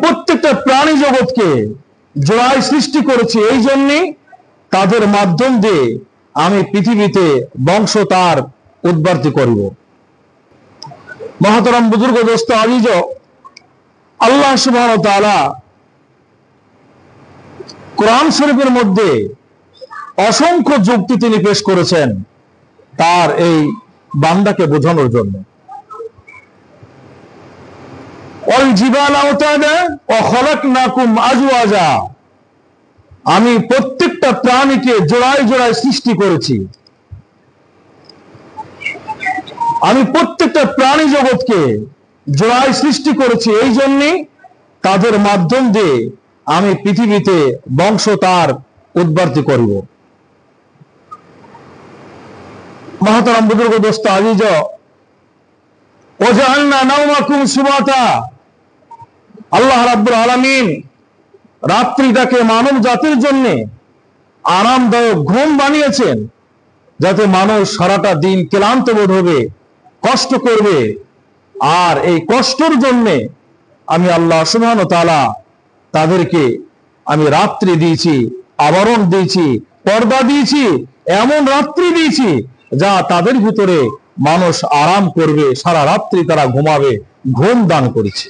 প্রত্যেকটা প্রাণী জগৎকে জোড়ায় সৃষ্টি করেছি, এই জন্যই তাদের মাধ্যম দিয়ে আমি পৃথিবীতে বংশ তার উৎপত্তি করিব। মহতরম বুজুর্গ দোস্ত আজিজ, আল্লাহ সুবহানাহু ওয়া তাআলা কোরআন শরীফের মধ্যে অসংখ্য যুক্তি তিনি পেশ করেছেন তার এই বান্দাকে বোঝানোর জন্য। আমি প্রত্যেকটা প্রাণীকে জোড়ায় জোড়ায় সৃষ্টি করেছি। আমি প্রত্যেকটা প্রাণী জগৎকে জোড়ায় সৃষ্টি করেছি, এই জন্যই তাদের মাধ্যম দিয়ে আমি পৃথিবীতে বংশ তার উৎপত্তি করিব। মহতরম বুজুর্গ দোস্ত আজিজ, ওয়াজআলনা নাওমাকুম সুবাতা, আল্লাহ রাব্বুল আলামিন রাত্রিটাকে মানব জাতির জন্য আরামদায়ক ঘুম বানিয়েছেন, যাতে মানুষ সারাটা দিন ক্লান্ত বোধ হবে, কষ্ট করবে। আর এই কষ্টের জন্য আমি আল্লাহ সুবহানাহু ওয়া তাআলা তাদেরকে আমি রাত্রি দিয়েছি, আবরণ দিয়েছি, পর্দা দিয়েছি, এমন রাত্রি দিয়েছি যা তাদের ভিতরে মানুষ আরাম করবে, সারা রাত্রি তারা ঘুমাবে, ঘুম দান করেছে।